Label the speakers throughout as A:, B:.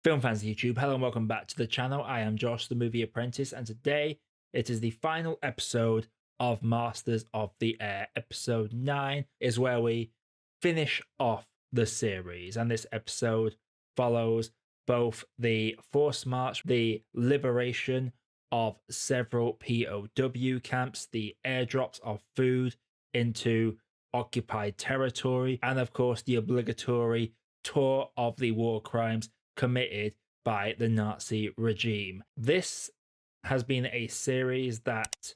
A: Film fans of YouTube, hello and welcome back to the channel. I am Josh, the Movie Apprentice, and today it is the final episode of Masters of the Air. Episode 9 is where we finish off the series, and this episode follows both the force march, the liberation of several POW camps, the airdrops of food into occupied territory, and of course the obligatory tour of the war crimes committed by the Nazi regime. This has been a series that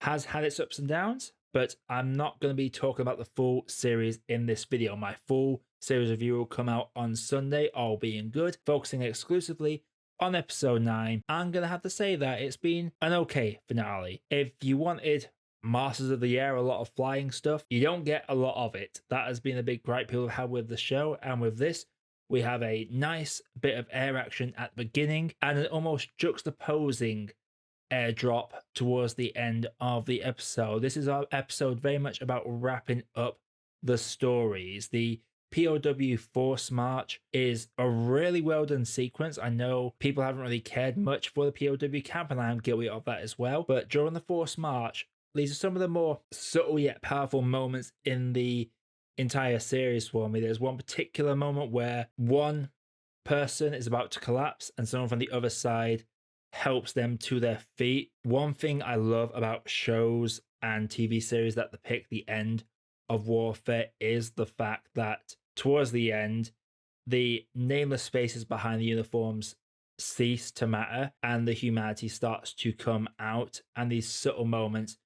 A: has had its ups and downs, but I'm not going to be talking about the full series in this video. My full series review will come out on Sunday, all being good, focusing exclusively on episode 9. I'm going to have to say that it's been an okay finale. If you wanted Masters of the Air, a lot of flying stuff, you don't get a lot of it. That has been a big gripe people have had with the show, and with this, we have a nice bit of air action at the beginning and an almost juxtaposing airdrop towards the end of the episode. This is our episode very much about wrapping up the stories. The POW Force March is a really well done sequence. I know people haven't really cared much for the POW camp, and I am guilty of that as well. But during the Force March, these are some of the more subtle yet powerful moments in the entire series for me. There's one particular moment where one person is about to collapse and someone from the other side helps them to their feet. One thing I love about shows and TV series that depict the end of warfare is the fact that towards the end, the nameless spaces behind the uniforms cease to matter and the humanity starts to come out, and these subtle moments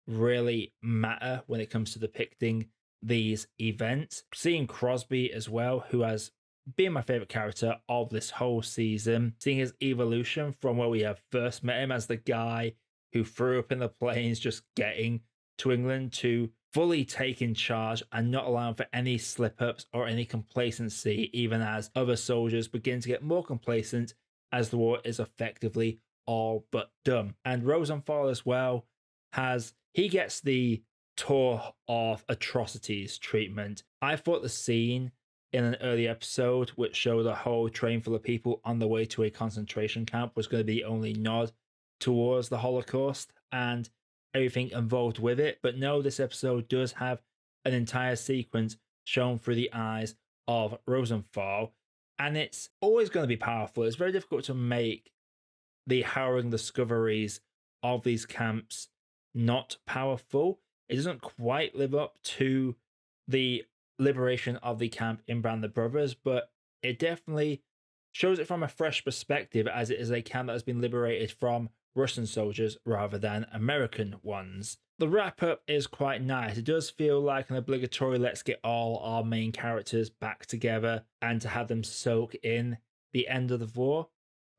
A: really matter when it comes to depicting these events. Seeing Crosby as well, who has been my favorite character of this whole season, seeing his evolution from where we have first met him as the guy who threw up in the planes just getting to England to fully taking charge and not allowing for any slip-ups or any complacency, even as other soldiers begin to get more complacent as the war is effectively all but done. And Rosenthal as well he gets the tour of atrocities treatment. I thought the scene in an early episode which showed a whole train full of people on the way to a concentration camp was going to be the only nod towards the Holocaust and everything involved with it. But no, this episode does have an entire sequence shown through the eyes of Rosenthal, and it's always going to be powerful. It's very difficult to make the harrowing discoveries of these camps not powerful. It doesn't quite live up to the liberation of the camp in Brand the Brothers, but it definitely shows it from a fresh perspective, as it is a camp that has been liberated from Russian soldiers rather than American ones. The wrap up is quite nice. It does feel like an obligatory let's get all our main characters back together and to have them soak in the end of the war.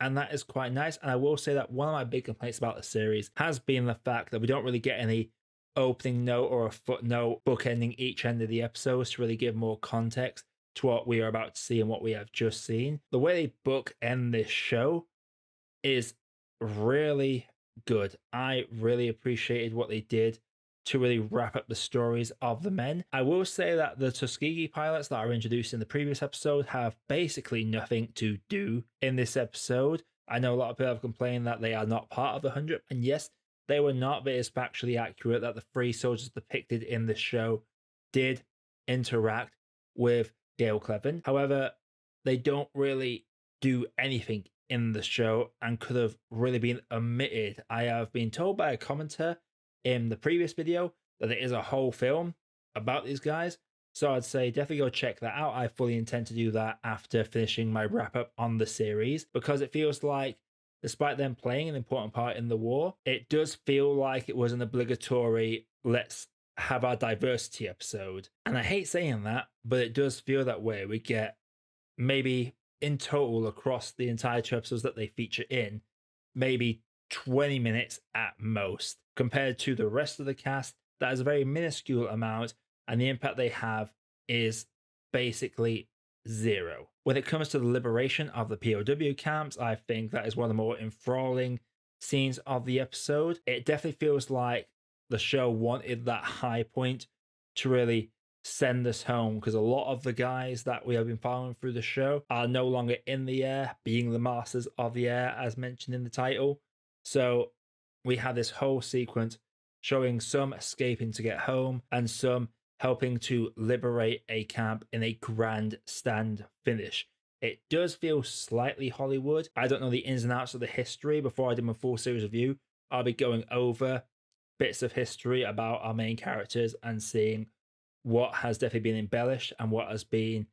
A: And that is quite nice. And I will say that one of my big complaints about the series has been the fact that we don't really get any opening note or a footnote bookending each end of the episodes to really give more context to what we are about to see and what we have just seen. The way they bookend this show is really good. I really appreciated what they did to really wrap up the stories of the men. I will say that the Tuskegee pilots that are introduced in the previous episode have basically nothing to do in this episode. I know a lot of people have complained that they are not part of the 100, and yes, they were not, but it's factually accurate that the 3 soldiers depicted in the show did interact with Gail Clevin. However, they don't really do anything in the show and could have really been omitted. I have been told by a commenter in the previous video that it is a whole film about these guys, so I'd say definitely go check that out. I fully intend to do that after finishing my wrap up on the series, because it feels like despite them playing an important part in the war, it does feel like it was an obligatory let's have our diversity episode. And I hate saying that, but it does feel that way. We get maybe in total across the entire 2 episodes that they feature in, maybe 20 minutes at most. Compared to the rest of the cast, that is a very minuscule amount, and the impact they have is basically zero. When it comes to the liberation of the POW camps, I think that is one of the more enthralling scenes of the episode. It definitely feels like the show wanted that high point to really send us home, because a lot of the guys that we have been following through the show are no longer in the air, being the masters of the air, as mentioned in the title. So we have this whole sequence showing some escaping to get home and some helping to liberate a camp in a grandstand finish. It does feel slightly Hollywood. I don't know the ins and outs of the history. Before I do my full series review, I'll be going over bits of history about our main characters and seeing what has definitely been embellished and what has been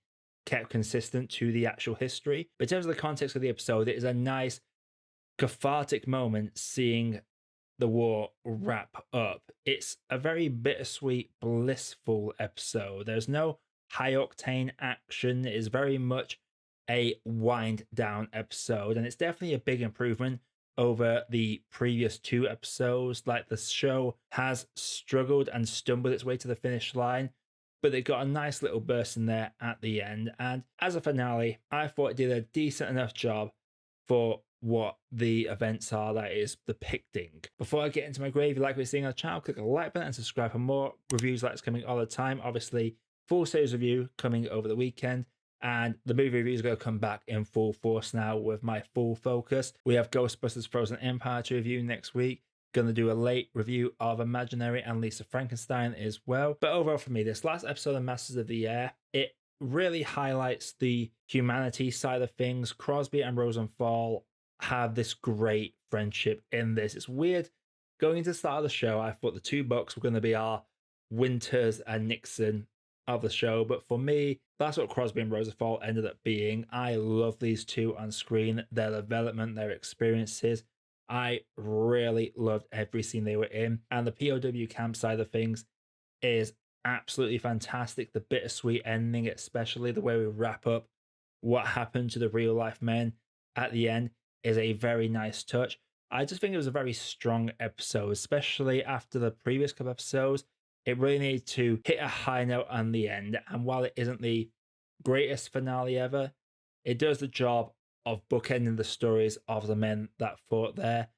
A: kept consistent to the actual history. But in terms of the context of the episode, it is a nice cathartic moment seeing the war wrap up. It's a very bittersweet, blissful episode. There's no high octane action. It is very much a wind down episode, and it's definitely a big improvement over the previous two episodes. Like, the show has struggled and stumbled its way to the finish line, but they got a nice little burst in there at the end. And as a finale, I thought it did a decent enough job for what the events are that is depicting. Before I get into my grade, if you like what you're seeing on the channel, click the like button and subscribe for more reviews like this coming all the time. Obviously, full series review coming over the weekend, and the movie review is going to come back in full force now with my full focus. We have Ghostbusters Frozen Empire to review next week. Going to do a late review of Imaginary and Lisa Frankenstein as well. But overall for me, this last episode of Masters of the Air, it really highlights the humanity side of things. Crosby and Rosenthal have this great friendship in this. It's weird. Going into the start of the show, I thought the two books were going to be our Winters and Nixon of the show, but for me, that's what Crosby and Rosenthal ended up being. I love these two on screen, their development, their experiences. I really loved every scene they were in, and the POW camp side of things is absolutely fantastic. The bittersweet ending, especially the way we wrap up what happened to the real life men at the end, is a very nice touch. I just think it was a very strong episode, especially after the previous couple episodes. It really needed to hit a high note on the end, and while it isn't the greatest finale ever, it does the job of bookending the stories of the men that fought there.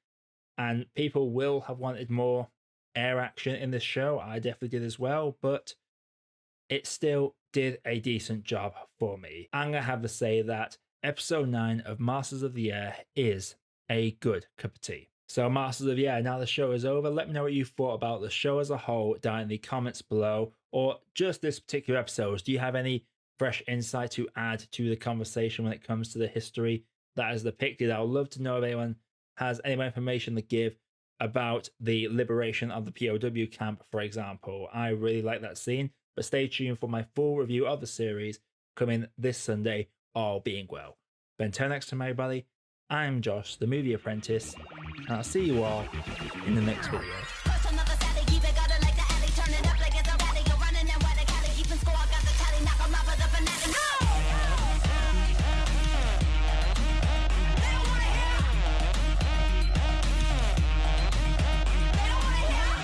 A: And people will have wanted more air action in this show. I definitely did as well, but it still did a decent job for me. I'm going to have to say that episode 9 of Masters of the Air is a good cup of tea. So, Masters of the Air, now the show is over. Let me know what you thought about the show as a whole down in the comments below, or just this particular episode. Do you have any fresh insight to add to the conversation when it comes to the history that is depicted? I would love to know if anyone has any more information to give about the liberation of the POW camp, for example. I really like that scene, but stay tuned for my full review of the series coming this Sunday, all being well. But until next time, everybody, I'm Josh, the Movie Apprentice, and I'll see you all in the next video.